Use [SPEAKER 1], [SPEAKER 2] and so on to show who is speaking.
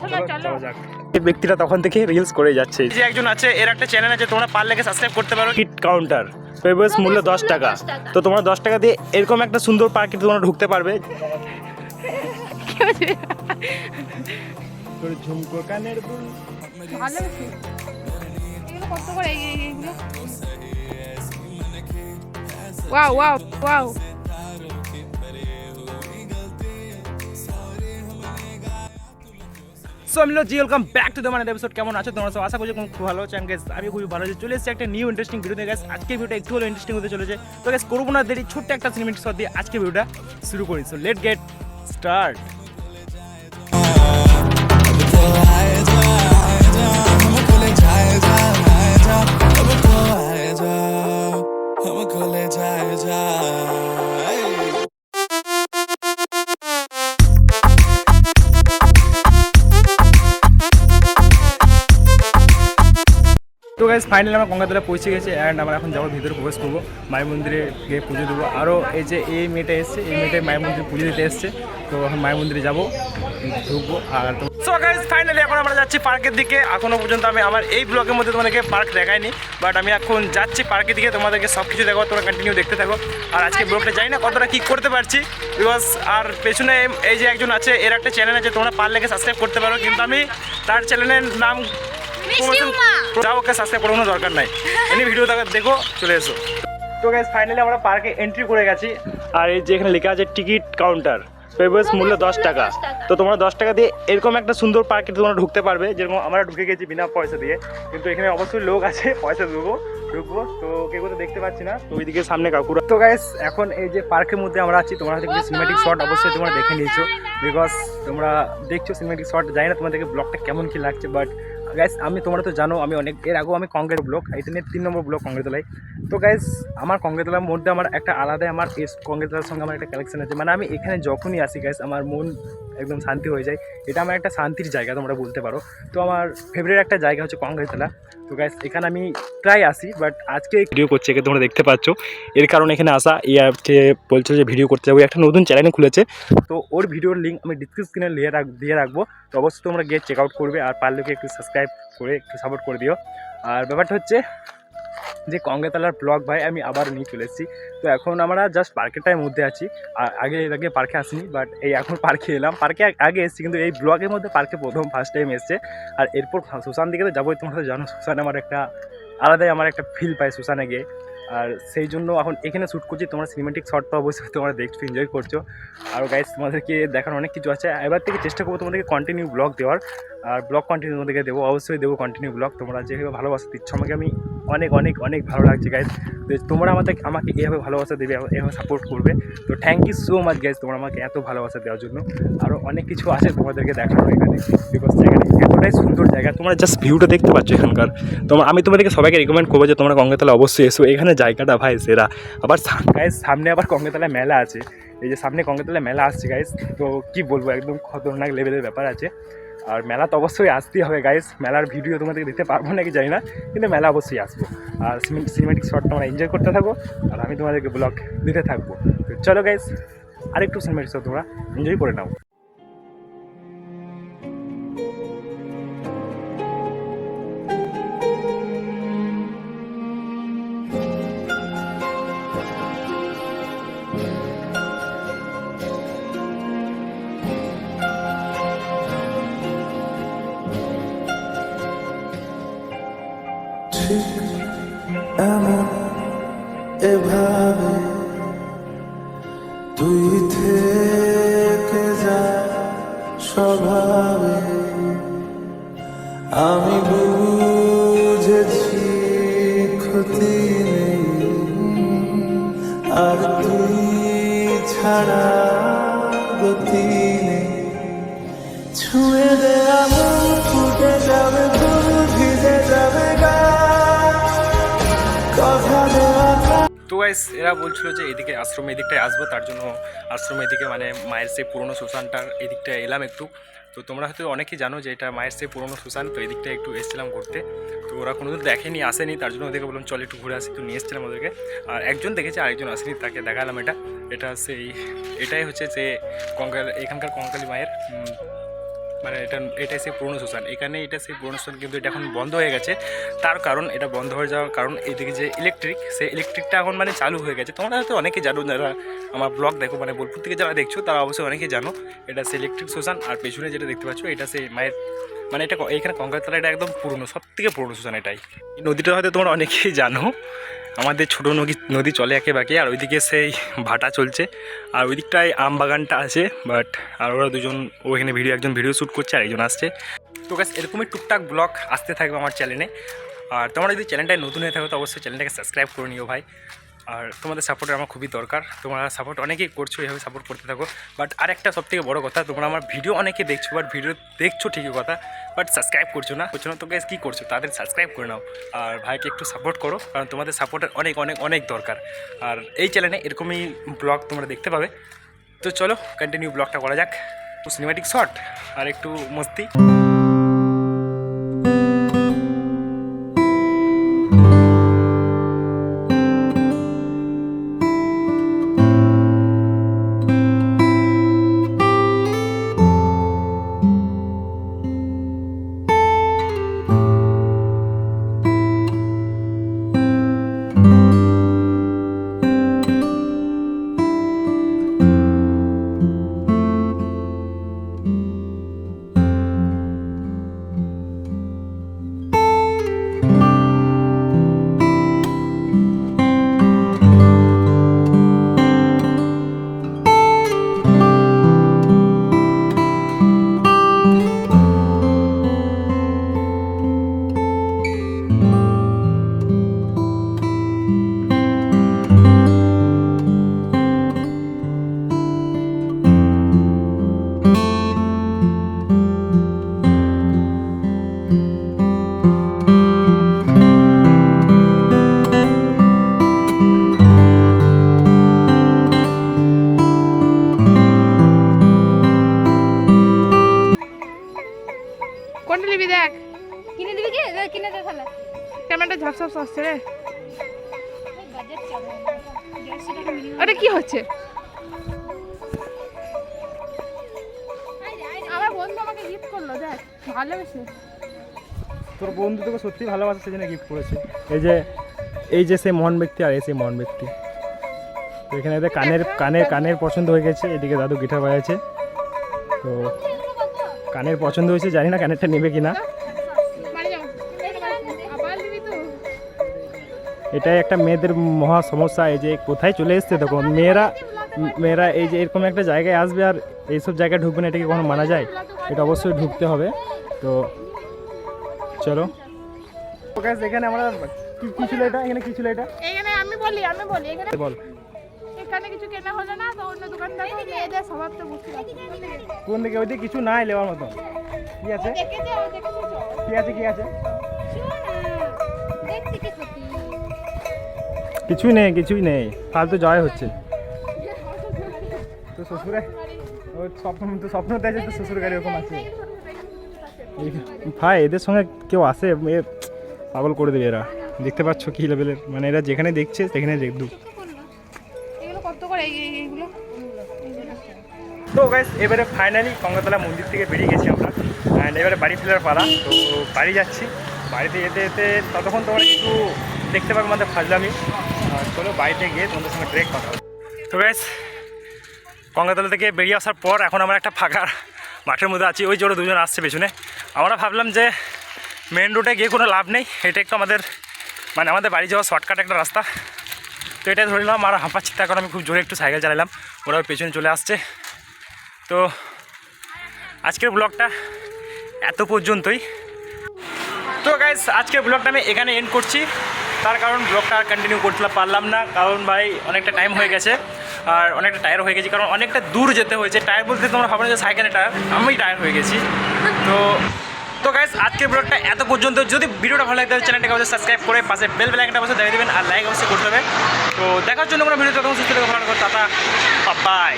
[SPEAKER 1] চলো যাক। এই ব্যক্তিটা তখন থেকে রিলস করে যাচ্ছে। যে একজন আছে, এর একটা চ্যানেল আছে, তোমরা পারলে সাবস্ক্রাইব করতে পারো, কিট কাউন্টার। প্রবেশ মূল্য 10 টাকা। তো তোমরা 10 টাকা দিয়ে এরকম একটা সুন্দর পার্কে তোমরা ঢুকতে পারবে। তোর ঝুমকো কানের দুল
[SPEAKER 2] ভালো আছে এগুলো কত করে এইগুলো ওয়াও ওয়াও ওয়াও
[SPEAKER 1] সো আমি জি ওয়েলকাম ব্যাক টু দ্য মানে এপিসোড। কেমন আছো তোমরা সব? আশা করছি খুব ভালো আছো। গাইস আমি খুবই ভালো আছি। চলে এসেছি একটা নিউ ইন্টারেস্টিং ভিডিওতে। গাইস আজকে ভিডিওটা একটু হলো ইন্টারেস্টিং হতে চলেছে। তো গাইস করবো না দেরি, ছোট্ট একটা সিনেমেটিক শট দিয়ে আজকে ভিডিওটা শুরু করি। So late get start. তো গাইস ফাইনালি আমরা গঙ্গাতলা পৌঁছে গেছি অ্যান্ড আমরা এখন যাবো ভিতরে, প্রবেশ করবো, মায়ের মন্দিরে গিয়ে পুজো দেবো। আরও এই যে এই মেয়েটা এসছে, এই মেয়েটাই মায়ের মন্দিরে পুজো দিতে এসছে। তো এখন মায়ের মন্দিরে যাবো, ঢুকবো। আর সো গাইস ফাইনালি এখন আমরা যাচ্ছি পার্কের দিকে। এখনও পর্যন্ত আমি আমার এই ব্লগের মধ্যে তোমাদেরকে পার্ক দেখাইনি, বাট আমি এখন যাচ্ছি পার্কের দিকে, তোমাদেরকে সব কিছু দেখাবো। তোমরা কন্টিনিউ দেখতে থাকো। আর আজকে ব্লগটা জানি না কতটা কী করতে পারছি, বিকজ আর পেছনে এই যে একজন আছে, এর একটা চ্যানেল আছে, তোমরা পারলে সাবস্ক্রাইব করতে পারো, কিন্তু আমি তার চ্যানেলের নাম যাও, ওকে সাবস্ক্রাইব করার কোনো দরকার নাই। এমনি ভিডিও দেখো, চলে এসো। তো গাইস ফাইনালি আমরা পার্কে এন্ট্রি করে গেছি। আর এই যে এখানে লেখা আছে টিকিট কাউন্টার, প্রবেশ মূল্য 10 টাকা। তো তোমরা 10 টাকা দিয়ে এরকম একটা সুন্দর পার্কে তোমরা ঢুকতে পারবে, যেরকম আমরা ঢুকে গেছি বিনা পয়সা দিয়ে। কিন্তু এখানে অবশ্যই লোক আছে, পয়সা ঢুকবো। তো কেউ তো দেখতে পাচ্ছি না, তো ওইদিকে সামনে কাকুরা। তো গাইস এখন এই যে পার্কের মধ্যে আমরা আছি, তোমরা হয়তো কিছু সিনেমেটিক শট অবশ্যই তোমরা দেখে নিয়েছো, বিকজ তোমরা দেখছো সিনেমেটিক শট। জানি না তোমাদেরকে ব্লগটা কেমন কি লাগছে, বাট গাইস আমি, তোমরা তো জানো আমি অনেক এর আগেও আমি কংগ্রেস ব্লগ, এটা নিয়ে 3 নম্বর ব্লগ কংগ্রেতলায়। তো গাইস আমার কংগ্রেতলার মধ্যে আমার একটা আলাদাই আমার কংগ্রেতলার সঙ্গে আমার একটা কালেকশন আছে। মানে আমি এখানে যখনই আসি গাইস আমার মন একদম শান্তি হয়ে যায়। এটা আমার একটা শান্তির জায়গা তোমরা বলতে পারো। তো আমার ফেভারিট একটা জায়গা হচ্ছে কংগ্রেতলা। তো গাইস এখানে আমি প্রায় আসি, বাট আজকে ভিডিও করছি, এখানে তোমরা দেখতে পাচ্ছ। এর কারণে এখানে আসা, ইয়ারকে বলছো যে ভিডিও করতে যাবো, একটা নতুন চ্যানেল খুলেছে। তো ওর ভিডিওর লিঙ্ক আমি ডিসক্রিপশনে দিয়ে রাখবো। তো অবশ্যই তোমরা গিয়ে চেক আউট করবে, আর পারলে একটু সাবস্ক্রাইব করে একটু সাপোর্ট করে দিও। আর ব্যাপারটা হচ্ছে যে কংগ্রেতলার ব্লগ ভাই আমি আবার নিয়ে চলে এসেছি। তো এখন আমরা জাস্ট পার্কেরটার মধ্যে আছি। আর আগে পার্কে আসিনি, বাট এই এখন পার্কে এলাম। পার্কে আগে এসেছি, কিন্তু এই ব্লগের মধ্যে পার্কে ফার্স্ট টাইম এসছে। আর এরপর সুশান দিকে তো যাবোই, তোমরা তো জানো সুশান আমার একটা আলাদাই আমার একটা ফিল পাই সুশানে গিয়ে। আর সেই জন্য এখন এখানে শ্যুট করছি। তোমরা সিনেমেটিক শট তো অবশ্যই তোমরা দেখছো, এনজয় করছো। আর গাইস তোমাদেরকে দেখানোর অনেক কিছু আছে। এবার থেকে চেষ্টা করবো তোমাদেরকে কন্টিনিউ ব্লগ দেওয়ার। আর ব্লগ কন্টিনিউ তোমাদেরকে দেবো, অবশ্যই দেবো কন্টিনিউ ব্লগ। তোমরা যেভাবে ভালোবাসা দিচ্ছ আমাকে, আমি অনেক অনেক অনেক ভালো লাগছে গাইস। তো তোমরা আমাকে এইভাবে ভালোবাসা দেবে, এভাবে সাপোর্ট করবে। তো thank you so much guys, তোমরা আমাকে এত ভালোবাসা দেওয়ার জন্য। আরও অনেক কিছু আছে তোমাদেরকে দেখানোর এখানে, বিকজ জায়গাটা এতটাই সুন্দর জায়গা। তোমরা জাস্ট ভিউটা দেখতে পাচ্ছ এখানকার। আমি তোমাদেরকে সবাইকে রেকমেন্ড করবো যে তোমরা কংগ্রেতলা অবশ্যই এসো, এখানে জায়গাটা ভাই সেরা। আবার গাইস সামনে আবার কংগ্রেতলা মেলা আছে, এই যে সামনে কংগ্রেতলা মেলা আসছে গাইস। তো কি বলবো, একদম খতরনাক লেভেলের ব্যাপার আছে। আর মেলা তো অবশ্যই আসতেই হবে গাইস। মেলার ভিডিও তোমাদেরকে দিতে পারবো নাকি জানি না, কিন্তু মেলা অবশ্যই আসবো। আর সিনেমেটিক শট তোমরা এনজয় করতে থাকো, আর আমি তোমাদেরকে ব্লগ দিতে থাকবো। তো চলো গাইস আরেকটু সিনেমেটিক শট তোমরা এনজয় করে নাও।
[SPEAKER 3] এমন এভাবে তুই থেকে যা স্বভাবে, আমি বুঝেছি ক্ষতি নেই, আর তুই ছাড়া গতি নেই। ছুঁয়ে দে আমার, ফুটে যাবে ফুল, ভিজে যাবে গা।
[SPEAKER 1] তো গাইস এরা বলছিল যে এদিকে আশ্রমে এদিকটায় আসবো, তার জন্য আশ্রমে এদিকে মানে মায়ের সেই পুরনো শ্মশানটার এদিকটায় এলাম একটু। তো তোমরা হয়তো অনেকেই জানো যে এটা মায়ের সেই পুরনো শ্মশান। তো এদিকটা একটু এসেছিলাম ঘুরতে। তো ওরা কোনোদিন দেখেনি, আসেনি, তার জন্য ওদেরকে বললাম চল একটু ঘুরে আসি। তো নিয়ে এসেছিলাম ওদেরকে। আর একজন দেখেছে, আরেকজন আসেনি, তাকে দেখালাম। এটাই হচ্ছে যে এখানকার কঙ্কালী মায়ের মানে এটা সেই পুরনো শ্মশান, এখানে এটা সেই পুরনো শ্মশান, কিন্তু এটা এখন বন্ধ হয়ে গেছে। তার কারণ এটা বন্ধ হয়ে যাওয়ার কারণ এইদিকে যে ইলেকট্রিক, সেই ইলেকট্রিকটা এখন মানে চালু হয়ে গেছে। তোমরা হয়তো অনেকেই জানো, যারা আমার ব্লগ দেখো, মানে বোলপুর থেকে যারা দেখছো তারা অবশ্যই অনেকেই জানো এটা সেই ইলেকট্রিক শ্মশান। আর পেছনে যেটা দেখতে পাচ্ছ এটা সেই মায়ের, মানে এটা এইখানে কঙ্কালতলা, এটা একদম পুরনো, সব থেকে পুরনো শ্মশান এটাই। এই নদীটা হয়তো তোমরা অনেকেই জানো, আমাদের ছোটো নদী চলে একে বাকি, আর ওইদিকে সেই ভাটা চলছে, আর ওই দিকটায় আম বাগানটা আছে। বাট আর ওরা দুজন ওইখানে একজন ভিডিও শ্যুট করছে আর একজন আসছে। তো গাইস এরকমই টুকটাক ব্লগ আসতে থাকবে আমার চ্যানেলে। আর তোমরা যদি চ্যানেলটায় নতুন হয়ে থাকো তো অবশ্যই চ্যানেলটাকে সাবস্ক্রাইব করে নিও ভাই। আর তোমাদের সাপোর্টের আমার খুবই দরকার, তোমরা সাপোর্ট অনেকেই করছো, এইভাবে সাপোর্ট করতে থাকো। বাট আর একটা সবথেকে বড় কথা, তোমরা আমার ভিডিও অনেকে দেখছো, বাট ভিডিও দেখছো ঠিকই কথা, বাট সাবস্ক্রাইব করছো না। তো গাইস কী করছো, তাদের সাবস্ক্রাইব করে নাও আর ভাইকে একটু সাপোর্ট করো, কারণ তোমাদের সাপোর্টের অনেক অনেক অনেক দরকার। আর এই চ্যানেলে এরকমই ব্লগ তোমরা দেখতে পাবে। তো চলো কন্টিনিউ ব্লগটা করা যাক। সিনেমাটিক শট আর একটু মস্তি।
[SPEAKER 2] কোনটা নিবি দেখ,
[SPEAKER 4] কিনে দিবি কি? কিনে দে তাহলে।
[SPEAKER 2] ক্যামেরাটা ঝাপসাপ আসছে রে।
[SPEAKER 4] বাজেট চাবো 150 টাকা মিনিমাম।
[SPEAKER 2] ওটা কি হচ্ছে? আমার বন্ধু আমাকে গিফট করলো, দেখ ভালোবেসে।
[SPEAKER 1] তোর বন্ধু তোকে সত্যি ভালোবাসে, সেজন্য গিফট করেছে। এই যে সেই মহান ব্যক্তি আর এই সেই মহান ব্যক্তি। তো এখানে এদের কানের পছন্দ হয়ে গেছে। এদিকে দাদু গিটার বাজাচ্ছে, তো কানের পছন্দ হয়েছে, জানি না কানেরটা নেবে কিনা।
[SPEAKER 2] বাড়ি যাও, আবার নিবি তো?
[SPEAKER 1] এটাই একটা মেয়েদের মহা সমস্যা, এই যে কোথায় চলে এসছে তখন মেয়েরা এই যে এরকম একটা জায়গায় আসবে আর এইসব জায়গায় ঢুকবে না, এটা কি কখনো মানা যায়? এটা অবশ্যই ঢুকতে হবে। তো চলো এখানে আমরা কি ছিল এটা, এখানে কি ছিল এটা
[SPEAKER 2] এখানে আমি বলি এখানে
[SPEAKER 1] বল।
[SPEAKER 2] এখানে কিছু কেনা হলো না তো অন্য দোকানদার মেয়েদের স্বভাব তো বুঝতে পারছি।
[SPEAKER 1] কোন দিকে? ওইদিকে কিছু নাই নেওয়ার মতো। কি আছে
[SPEAKER 2] দেখে যাও, দেখে যাও।
[SPEAKER 1] কি আছে
[SPEAKER 4] দেখতে কি সত্যি?
[SPEAKER 1] কিছুই নেই ফালতু জয় হচ্ছে। তো শ্বশুরে ওর স্বপ্ন দেখছে তো শ্বশুর গাড়ি ওরকম আছে। ভাই এদের সঙ্গে কেউ আসে এ পাগল করে দেবে এরা। দেখতে পাচ্ছ কি লেভেলের, মানে এরা যেখানে দেখছে সেখানে দেখদু।
[SPEAKER 2] এগুলো কত করে এইগুলো?
[SPEAKER 1] তো গাইস এবারে ফাইনালি কঙ্কাতলা মন্দির থেকে বেরিয়ে গেছি আমরা, অ্যান্ড এবারে বাড়ি ফেরার পালা। তো বাড়ি যাচ্ছি, বাড়িতে যেতে যেতে ততক্ষণ তোমরা একটু দেখতে পাবে আমাদের ফাজলামি। চলো বাড়িতে গিয়ে তোমাদের সঙ্গে ব্রেক কথা হবে। তো গাইস কঙ্কাতলা থেকে বেরিয়ে আসার পর এখন আমরা একটা ফাঁকা মাঠের মধ্যে আছি। ওই জোরে দুজন আসছে পেছনে। আমরা ভাবলাম যে মেন রোডে গিয়ে কোনো লাভ নেই, এটা একটু আমাদের বাড়ি যাওয়ার শর্টকাট একটা রাস্তা। তো এটাই ধরে নিলাম, আর হাঁপাচ্ছি, তার কারণ আমি খুব জোরে একটু সাইকেল চালালাম, ওরা পেছনে চলে আসছে। তো আজকের ব্লগটা এত পর্যন্তই। তো গাইস আজকের ব্লগটা আমি এখানে এন্ড করছি, তার কারণ ব্লগটা আর কন্টিনিউ করতে পারলাম না, কারণ ভাই অনেকটা টাইম হয়ে গেছে আর অনেকটা টায়ার হয়ে গেছি, কারণ অনেকটা দূর যেতে হয়েছে। টায়ার বলতে তোমরা ভাবো না যে সাইকেলের টায়ার, আমি টায়ার হয়ে গেছি। তো গাইস আজকের ব্লগটা এত পর্যন্ত। যদি ভিডিওটা ভালো লাগে তাহলে চ্যানেলটাকে অবশ্যই সাবস্ক্রাইব করে পাশে বেল আইকনটা অবশ্যই দিয়ে দেবেন, আর লাইক অবশ্যই করতে হবে। তো দেখার জন্য কোনো ভিডিও তখন সুস্থ থেকে ভালো করে টাটা, বাই।